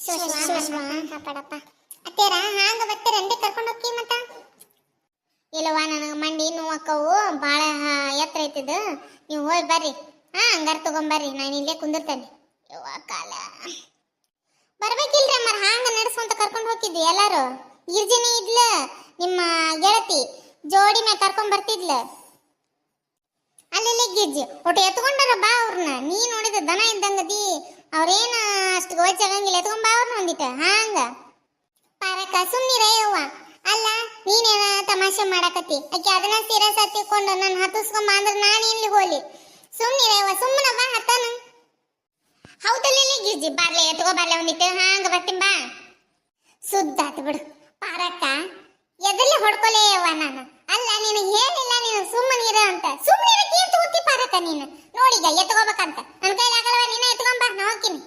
ಸುಷ್ಮಾ ಕಾಪಾಡಪ್ಪ ಅತ್ತೇರ ಹಾಂಗ ಬರ್ತೀರ ಅಂದೆ ಕರ್ಕೊಂಡು ಹೋಗಿ ಮತ್ತ ಇಲ್ಲವಾ ನನಗೆ ಮಂಡಿ ನೋವಕ್ಕವು ಭಾಳ ಎತ್ತರ ಐತಿದ್ದು ನೀವು ಹೋಗಿ ಬರ್ರಿ ಹಂಗಾರ ತಗೊಂಬರ್ರಿ ನಾನು ಇಲ್ಲೇ ಕುಂದಿರ್ತೇನೆ ಯವ್ವ ಕಾಲ ಬರ್ಬೇಕಿಲ್ರಿ ಅಮ್ಮರ ಹಾಂಗ ನಡೆಸ್ಕೊಂತ ಕರ್ಕೊಂಡು ಹೋಗಿದ್ವಿ ಎಲ್ಲಾರು ಗಿರ್ಜಿನಿ ಇದ್ಲ ನಿಮ್ಮ ಗೆಳತಿ ಜೋಡಿ ಮ್ಯಾಗ ಕರ್ಕೊಂಡ್ ಬರ್ತಿದ್ಲ ಅಲ್ಲೆಲ್ಲ ಗಿರ್ಜಿ ಒಟ್ಟು ಎತ್ಕೊಂಡಾರ ಬಾ ಅವ್ರನ್ನ ನೀ ನೋಡಿದ ದನ ಇದ್ದಂಗದಿ ಅವ್ರೇನ ಅಷ್ಟು ಗೋಚಾಗಂಗಿಲ್ಲ ಎತ್ಕೊಂಡ್ ಬಾ ಅವ್ರನ್ನ ಒಂದಿಟ ಹಾಂಗ ಪಾರಕ ಸುಮ್ನಿರ ಯವ್ವ ಅಲ್ಲ ನೀನೇನ ತಮಾಷೆ ಮಾಡಾಕತ್ತಿ ಆಕೆ ಅದನ್ನ ಸೀರಿಯಸ್ ಹತ್ತಿಕೊಂಡು ನನ್ನ ಹತ್ತಿಸ್ಕೊಂಬ ಅಂದ್ರೆ ನಾನು ಎಲ್ಲಿ ಹೋಲಿ ಸುಮ್ನಿರ ಯವ್ವ ಸುಮ್ಮನ ಬಾ ಹತ್ತಾನ ಹೌದಲ್ಲ ಗಿರ್ಜಿ ಬಾರ್ಲೆ ಎತ್ಕೋ ಬಾರ್ಲೆ ಒಂದಿಟ್ಟು ಹಾಂಗ ಬರ್ತೀನಿ ಬಾ ಸುದ್ದಾತ್ ಬಿಡು ಪಾರಕ್ಕ ಎದರಲ್ಲಿ ಹೊಡ್ಕೊಲೇ ಯವ್ವ ನಾನು ಅಲ್ಲ ನೀನು ಹೇಳಿಲ್ಲ ನೀನು ಸುಮ್ಮನಿರ ಅಂತ ಸುಮ್ಮನಿರಕ್ಕೆ ಏನ್ ತಗೋತಿ ಪಾರಕ್ಕ ನೀನು ನೋಡಿಗ ಎತ್ಕೋಬೇಕಂತ ನನ್ನ ಕೈಲಿ ಆಗಲ್ವ ನೀನ ಎತ್ಕೊಂಬ ನಾ ಹೋಗ್ತೀನಿ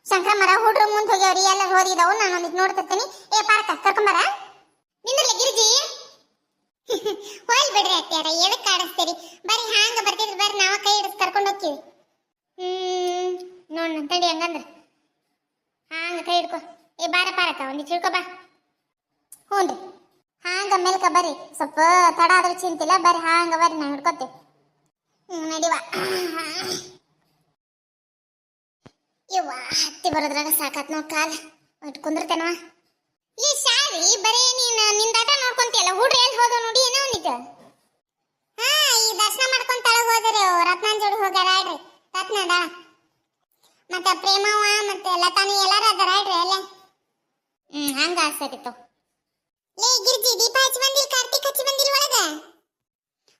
ಶಂಕರ ಮರ ಹುಡ್ರು ಮುಂದೆ ಹೋಗ್ಯವ್ರಿ ಎಲ್ಲ ಹೋದಿದಾವು ನಾನು ಒಂದಿಟ್ಟು ನೋಡ್ತಿರ್ತೀನಿ ಏ ಪಾರಕ್ಕ ಕರ್ಕೊಂಬರ ನಿಂದ್ರಲ್ಲ ಗಿರ್ಜಿ ಹೋಲ್ ಬಿಡ್ರಿ ಅತ್ಯಾರ ಎದಕ್ಕೆ ಆಡಿಸ್ತೀರಿ ಬರೀ ಹಾಂಗ ಬರ್ತಿದ್ರು ಬರ್ರಿ ನಾವ ಕೈ ಹಿಡಿದು ಕರ್ಕೊಂಡು ಹೋಗ್ತೀವಿ ನೋಡ್ ತಡಿ ಹಂಗಂದ್ರ ಹಾಂಗ ಕೈ ಹಿಡ್ಕೊ ಏ ಬಾರ ಪಾರಕ್ಕ ಒಂದಿಟ್ಟು ಹಿಡ್ಕೊ ಬಾ ಹ್ಞೂನ್ರಿ ಹಾಂಗ ಮೇಲ್ಕ ಬರ್ರಿ ಸ್ವಲ್ಪ ತಡ ಆದ್ರೂ ಚಿಂತಿಲ್ಲ ಬರ್ರಿ ಹಾಂಗ ಬರ್ರಿ ನಾ ಹಿಡ್ಕೊತೆ ನಡಿವ ಇವ್ವ ಹತ್ತಿ ಬರೋದ್ರಾಗ ಸಾಕಾತ್ ನೋಡ್ ಕಾಲ ಒಟ್ಟು ಕುಂದಿರ್ತೇನವ ಈ ಶಾರಿ ಬರೀ ನೀನು ನಿಂದಾಟ ನೋಡ್ಕೊಂತಿಯಲ್ಲ ಹುಡ್ರಿ ಎಲ್ಲಿ ಹೋದ ನೋಡಿ ಏನೋ ಒಂದಿಟ್ಟು ಈ ದರ್ಶನ ಮಾಡ್ಕೊಂತಾಳ ಹೋದರೆ ರತ್ನಾಂಜೋಡಿ ಹೋಗ್ಯಾರ ಆಡ್ರಿ ರತ್ನದ ಮತ್ತೆ ಪ್ರೇಮವ್ವ ಮತ್ತೆ ಲತಾನಿ ಎಲ್ಲಾರು ಅದಾರ ಆಡ್ರಿ ಅಲ್ಲೇ ಹಂಗ ಆಸರಿತ್ತು ಲೇ ಗಿರ್ಜಿ ದೀಪ ಹಚ್ಚಿ ಬಂದಿಲ್ಲ ಕಾರ್ತಿಕ್ ಹಚ್ಚಿ ಬಂದಿಲ್ಲ ಒಳಗ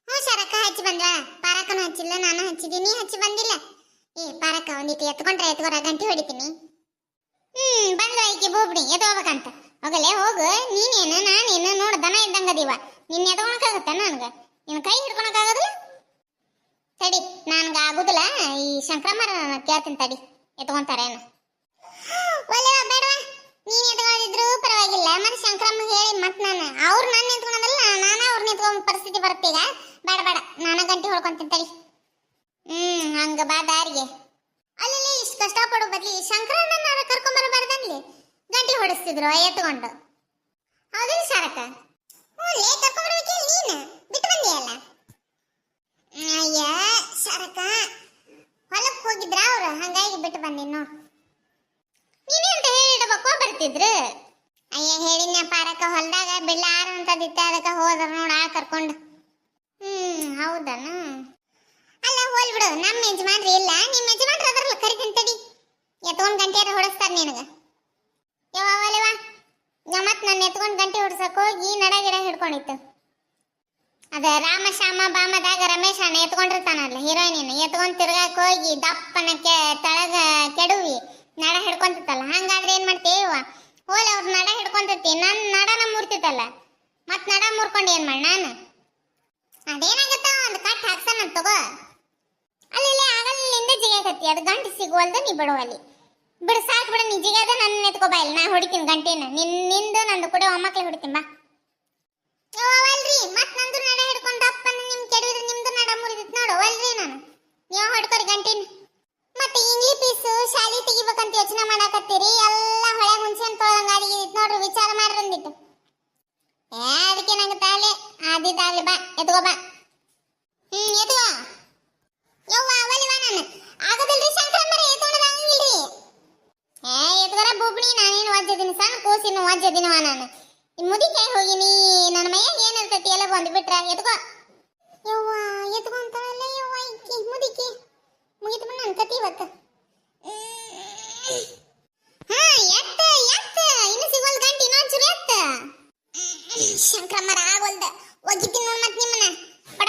ಹ್ಞೂ ಶರಕ ಹಚ್ಚಿ ಬಂದ್ವಾ ಪಾರಕನು ಹಚ್ಚಿಲ್ಲ ನಾನು ಹಚ್ಚಿದ್ದೀನಿ ಹಚ್ಚಿ ಬಂದಿಲ್ಲ ಏ ಪಾರಕ ಒಂದಿಟ್ಟು ಎತ್ಕೊಂಡ್ರೆ ಎತ್ಕೊರ ಗಂಟೆ ಹೊಡಿತೀನಿ ಬಂದ್ವ ಈಕೆ ಬೋಬ್ಡಿ ಎತ್ಕೋಬೇಕಂತ ಹೋಗಲೇ ಹೋಗು ನೀನೇನು ನಾನೇನು ನೋಡು ದನ ಇದ್ದಂಗದೀವ ನಿನ್ನ ಎತ್ಕೊಳಕಾಗತ್ತ ನನ್ಗೆ ನಿನ್ನ ಕೈ ಹಿಡ್ಕೊಳಕಾಗದಿಲ್ಲ ತಡಿ ನನ್ಗೆ ಆಗುದಿಲ್ಲ ಈ ಶಂಕ್ರಮ್ಮರ ಕೇಳ್ತೀನಿ ತಡಿ ಎತ್ಕೊಂತಾರೇನು ಒಳ್ಳೆವ ಬೇಡವಾ ನೀನ್ ಎತ್ಕೊಳ್ಳಿದ್ರು ಪರವಾಗಿಲ್ಲ ಮತ್ತೆ ಶಂಕರಮ್ಮ ಹೇಳಿ ಮತ್ ನಾನು ಅವ್ರು ನನ್ನ ನಿಂತ್ಕೊಂಡಲ್ಲ ನಾನು ಅವ್ರನ್ನ ನಿಂತ್ಕೊಂಡ್ ಪರಿಸ್ಥಿತಿ ಬರುತ್ತೀಗ ಬೇಡ ಬೇಡ ನಾನು ಗಂಟೆ ಹೊಡ್ಕೊಂತೀನಿ ತಡಿ ಹಂಗ ಬಾ ದಾರಿಗೆ ಅಲ್ಲಿ ಇಷ್ಟು ಕಷ್ಟಪಡೋ ಬದ್ಲಿ ಶಂಕರಣ್ಣನ ಕರ್ಕೊಂಬರಬಾರ್ದಲ್ಲಿ ಗಂಟೆ ಹೊಡಿಸ್ತಿದ್ರು ಎತ್ಕೊಂಡು ಹೌದಿಲ್ಲ ಶಾರಕ ಹ್ಞೂ ಕರ್ಕೊಂಬರ್ಬೇಕಿಲ್ಲ ನೀನು ಬಿಟ್ಟು ಬಂದಿಯಲ್ಲ ಅಯ್ಯ ಶಾರಕ ಹೊಲಕ್ಕೆ ಹೋಗಿದ್ರ ಅವ್ರು ಹಂಗಾಗಿ ಬಿಟ್ಟು ಬಂದಿ ನೋಡು ನೀನೇ ಅಂತ ಹೇಳಿಡಬೇಕು ಬರ್ತಿದ್ರು ಅಯ್ಯ ಹೇಳಿನ ಪಾರಕ ಹೊಲದಾಗ ಬಿಳ್ಳಾರ ಅಂತದಿತ್ತ ಅದಕ್ಕೆ ಹೋದ್ರ ನೋಡ ಕರ್ಕೊಂಡು ಹೌದನ ಅಲ್ಲ ಹೋಲ್ ಬಿಡು ನಮ್ಮ ಯಜಮಾನ್ರಿ ಇಲ್ಲ ನಿಮ್ಮ ಯಜಮಾನ್ರು ಅದ್ರಲ್ಲ ಕರಿತೀನಿ ತಡಿ ಎತ್ಕೊಂಡ್ ಗಂಟೆ ಹೊಡಿಸ್ತಾರ ನಿನಗ ಯವ್ವ ಮತ್ ನನ್ನ ಎತ್ಕೊಂಡ್ ಗಂಟೆ ಹೊಡ್ಸಕ್ ಹೋಗಿ ನಡಗಿಡ ಹಿಡ್ಕೊಂಡಿತ್ತು ಅದ ರಾಮ ಶ್ಯಾಮ ಬಾಮದಾಗ ರಮೇಶ್ ಅಣ್ಣ ಎತ್ಕೊಂಡಿರ್ತಾನಲ್ಲ ಹೀರೋಯಿನ್ ಎತ್ಕೊಂಡ್ ತಿರ್ಗಾಕ್ ಹೋಗಿ ದಪ್ಪನ ತಳಗ ಕೆಡುವಿ ನಡ ಹಿಡ್ಕೊಂತಿತ್ತಲ್ಲ ಹಂಗಾದ್ರೆ ಏನ್ ಮಾಡ್ತೇವ ಹೋಲ್ ಅವ್ರ ನಡ ಹಿಡ್ಕೊಂತತಿ ನನ್ ನಡನ ಮುರ್ತಿತ್ತಲ್ಲ ಮತ್ ನಡ ಮುರ್ಕೊಂಡು ಏನ್ ಮಾಡಿ ನಾನು ಅದೇನಾಗತ್ತ ಒಂದ್ ಕಟ್ ಹಾಕ್ಸನ ತಗೋ ಅಲ್ಲಿ ಆಗಲ್ಲಿಂದ ಜಿಗಾಕತ್ತಿ ಅದು ಗಂಟೆ ಸಿಗುವಲ್ದು ನೀ ಬಿಡುವಲ್ಲಿ ಬಿಡು ಸಾಕು ಬಿಡು ನೀ ಜಿಗಾದ ನನ್ನ ಎತ್ಕೋ ಬಾ ಇಲ್ಲಿ ನಾ ಹೊಡಿತೀನಿ ಗಂಟೆನ ನಿಂದು ನಂದು ಕೂಡ ಒಮ್ಮಕ್ಳೆ ಹೊಡಿತೀನಿ ಬಾ ಅಲ್ರಿ ಮತ್ ನಂದು ನಡ ಹಿಡ್ಕೊಂಡು ದಪ್ಪನ ನಿಮ್ ಕೆಡವಿದ್ರೆ ನಿಮ್ದು ನಡ ಮುರಿದಿತ್ತು ನೋಡು ಅಲ್ರಿ ನಾನು ನೀವು ಹೊಡ್ಕೊರಿ ಗಂಟೆನ ಮತ್ತೆ ಇಂಗ್ಲಿ ಪೀಸ್ ಶಾಲಿ ತೆಗಿಬೇಕಂತ ಯೋಚನೆ ಮಾಡಾಕತ್ತೀರಿ ಎಲ್ಲ ಹೊಳೆ ಹುಣಸೆನ್ ತೊಳದಂಗ ಆಗಿತ್ತು ನೋಡ್ರಿ ವಿಚಾರ ಮಾಡ್ರಿ ಅಂದಿಟ್ಟು ಅದಕ್ಕೆ ನಂಗೆ ತಾಲೆ ಆದಿದ್ದಾಗಲಿ ಬಾ ಎತ್ಕೋ ಬಾ ಎತ್ಕೋ ಯವ್ವ ಅವಲಿವಾ ನಾನು ಆಗೋದಿಲ್ರಿ ಶಂಕರಮ್ಮರ ಎತ್ಕೊಳ್ಳೋದಾಗಂಗಿಲ್ರಿ ಎತ್ಕೊರ ಬುಬ್ಣಿ ನಾನೇನು ಒಜ್ಜದಿನಿ ಸಣ್ಣ ಕೂಸಿನ ಒಜ್ಜದಿನವ ನಾನು ಮುದಿಕೆ ಹೋಗಿನಿ ನನ್ನ ಮೈಯಾಗ ಏನಿರ್ತೈತಿ ಎಲ್ಲ ಬಂದ್ಬಿಟ್ರ ಎತ್ಕೋ ಯವ್ವ ಎತ್ಕೊಂತಾಳಲ್ಲ ಯವ್ವ ಇಕ್ಕಿ ಮುದಿಕೆ ಮುಗಿತು ಬಿಡು ನನ್ನ ಕತಿ ಇವತ್ತು ಎತ್ತ ಇನ್ನು ಸಿಗೋಲ್ ಗಂಟೆ ಇನ್ನೊಂಚೂರು ಎತ್ತ ಶಂಕರಮ್ಮರ ಆಗೋಲ್ದ ಒಗಿತೀನಿ ನೋಡ್ ಮತ್ ನಿಮ್ಮನ್ನ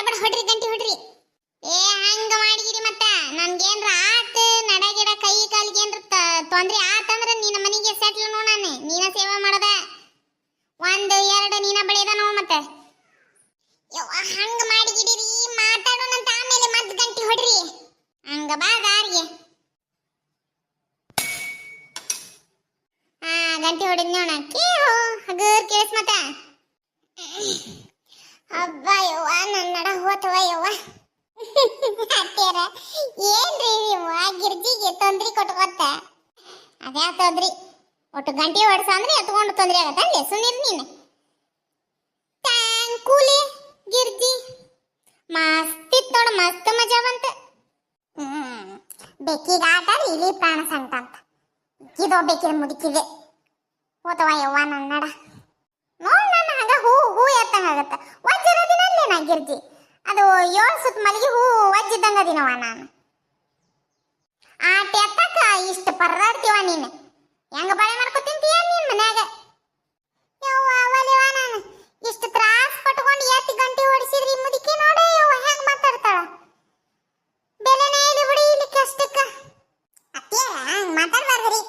ಬಡ ಹೊಡ್ರಿ ಗಂಟೆ ಹೊಡ್ರಿ ಏ ಹಂಗ ಮಾಡಿಗಿರಿ ಮತ್ತ ನನ್ಗೇನ್ರ ಆತ ನಡಗಿಡ ಕೈ ಕಾಲಿಗೆ ಏನ್ರ ತೊಂದ್ರೆ ಆತಂದ್ರ ನಿನ್ನ ಮನೆಗೆ ಸೆಟ್ಲ್ ನೋಡ್ ನಾನು ನೀನ ಸೇವೆ ಮಾಡದ ಒಂದು ಎರಡು ನೀನ ಬೆಳೆದ ನೋಡ್ ಮತ್ತೆ ಯವ್ವ ಹಂಗ ಮಾಡಿಗಿಡಿರಿ ಮಾತಾಡೋಣಂತ ಆಮೇಲೆ ಮತ್ ಗಂಟೆ ಹೊಡ್ರಿ ಹಂಗ ಬಾ ದಾರಿಗೆ ಗಂಟೆ ಹೊಡಿದ್ ನೋಡ ಕೇಹೋ ಹಗರ್ ಕೇಳಿಸ್ ಮತ್ತ ಹಬ್ಬ ಯವ್ವ ನನ್ನ ನಡ ಹೋತವ ಯವ್ವ ಅತ್ತೇರ ಏನ್ರಿ ನೀವು ಗಿರ್ಜಿಗೆ ತೊಂದ್ರಿ ಕೊಟ್ಕೊತ್ತ ಅದೇ ತೊಂದ್ರಿ ಒಟ್ಟು ಗಂಟೆ ಹೊಡ್ಸ ಅಂದ್ರೆ ಎತ್ಕೊಂಡು ತೊಂದ್ರೆ ಆಗತ್ತ ಅಲ್ಲೇ ಸುನೀರ್ ನೀನು ಕೂಲಿ ಗಿರ್ಜಿ ಮಸ್ತ್ ಇತ್ತು ನೋಡು ಮಸ್ತ್ ಮಜಾ ಬಂತ ಬೆಕ್ಕಿಗೆ ಆಟ ಇಲ್ಲಿ ಪ್ರಾಣ ಸಂಟ ಅಂತ ಇದೋ ಬೇಕಿರ ಮುದುಕಿದೆ ಹೋತವ ಯವ್ವ ನನ್ನಡ ನೋಡ್ ನನ್ನ ಹಂಗ ಹೂ ಎತ್ತಂಗಾಗತ್ತ ವಜ್ಜರ ದಿನಲ್ಲೇ ನಾ ಗಿರ್ಜಿ ಅದು 7 ಸುತ್ತ ಮಲ್ಲಿಗೆ ಹೂ ವಜ್ಜಿದ್ದಂಗ ದಿನವ ನಾನು ಆಟ ಎತ್ತಕ್ಕ ಇಷ್ಟ ಪರ್ರಾಡ್ತೀವ ನೀನು ಹೆಂಗ ಬಳೆ ಮಾಡ್ಕೊತಿಂತೀಯ ನೀನ್ ಮನ್ಯಾಗ ಯವ್ವ ಅವಲಿವ ನಾನು ಇಷ್ಟು ತ್ರಾಸ್ ಪಟ್ಕೊಂಡು ಎತ್ತಿ ಗಂಟೆ ಹೊಡಿಸಿದ್ರಿ ಮುದುಕಿ ನೋಡು ಯವ್ವ ಹೆಂಗ್ ಮಾತಾಡ್ತಾಳ ಬೆಲೆನೇ ಇಲ್ಲಿ ಬಿಡಿ ಇಲ್ಲಿ ಕಷ್ಟಕ್ಕ ಅತ್ತಿಯ ಹಂಗ್ ಮಾತಾಡ್ಬಾರ್ದ್ರಿ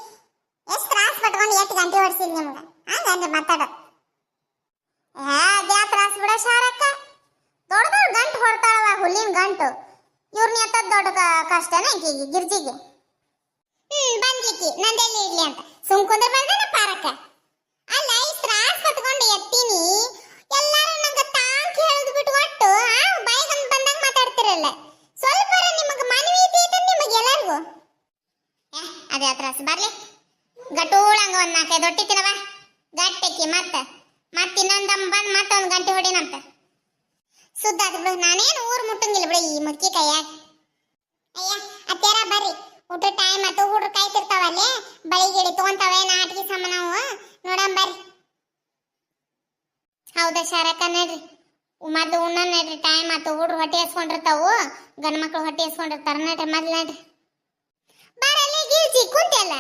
ಎಷ್ಟು ತ್ರಾಸ್ ಪಟ್ಕೊಂಡು ಎತ್ತಿ ಗಂಟೆ ಹೊಡಿಸಿದ್ರಿ ನಿಮ್ಗ ಹಂಗಂದ್ರೆ ಮಾತಾಡೋ ಅದ್ಯಾ ತ್ರಾಸ್ ಬಿಡ ಶಾರಕ್ಕ ದೊಡ್ಡ ದೊಡ್ಡ ಗಂಟು ಹೊಡ್ತಾಳವ ಹುಲ್ಲಿನ ಗಂಟು ಇವ್ರನ್ನ ಎತ್ತದ ದೊಡ್ಡ ಕಷ್ಟನೇ ಈಕಿಗೆ ಗಿರ್ಜಿಗೆ ಬಂದ್ಲಿಕ್ಕಿ ನಂದೆಲ್ಲಿ ಇರ್ಲಿ ಅಂತ ಸುಮ್ಕೊಂಡ್ರೆ ಬಂದ್ರೆ ಪಾರಕ್ಕ ಅಲ್ಲ ಇಷ್ಟು ತ್ರಾಸ್ ಪಟ್ಕೊಂಡು ಎತ್ತೀನಿ ಎಲ್ಲಾರು ನಂಗ ತಾಂಕ್ ಹೇಳದ್ ಬಿಟ್ಟು ಒಟ್ಟು ಬಾಯಿಗೆ ಬಂದಂಗ ಮಾತಾಡ್ತಿರಲ್ಲ ಸ್ವಲ್ಪ ನಿಮಗೆ ಮಾನವೀಯತೆ ಐತೆ ನಿಮಗೆ ಎಲ್ಲರಿಗೂ ಅದೇ ತ್ರಾಸ್ ಬರ್ಲಿ ಗಟೂಳಂಗ ಒಂದ್ 4-5 ರೊಟ್ಟಿ ತಿನ್ನವ ಗಟ್ಟೆಕ್ಕಿ ಮತ್ತೆ ಇನ್ನೊಂದಮ್ಮ ಬಂದ್ ಮತ್ತೊಂದು ಗಂಟೆ ಹೊಡಿನಂತ ಸುದ್ದ ಅದು ಬಿಡು ನಾನೇನು ಊರು ಮುಟ್ಟಂಗಿಲ್ಲ ಬಿಡು ಈ ಮುದುಕಿ ಕೈಯಾಗ ಅಯ್ಯ ಅತ್ಯಾರ ಬರ್ರಿ ಊಟ ಟೈಮ್ ಆತು ಹುಡ್ರು ಕಾಯ್ತಿರ್ತಾವಲ್ಲೇ ಬಳಿ ಗಿಳಿ ತಗೊಂತಾವೆ ನಾಟಿಗೆ ಸಮ ನಾವು ನೋಡಂ ಬರ್ರಿ ಹೌದಾ ಶಾರಕ್ಕ ನಡ್ರಿ ಮೊದ್ಲು ಉಣ್ಣ ನಡ್ರಿ ಟೈಮ್ ಆತು ಹುಡ್ರು ಹೊಟ್ಟೆ ಹಸ್ಕೊಂಡಿರ್ತಾವು ಗಂಡ ಮಕ್ಳು ಹೊಟ್ಟೆ ಹಸ್ಕೊಂಡಿರ್ತಾರ ನಡ್ರಿ ಮೊದ್ಲು ನಡ್ರಿ ಬರಲ್ಲೇ ಗಿರ್ಜಿ ಕುಂತಲ್ಲ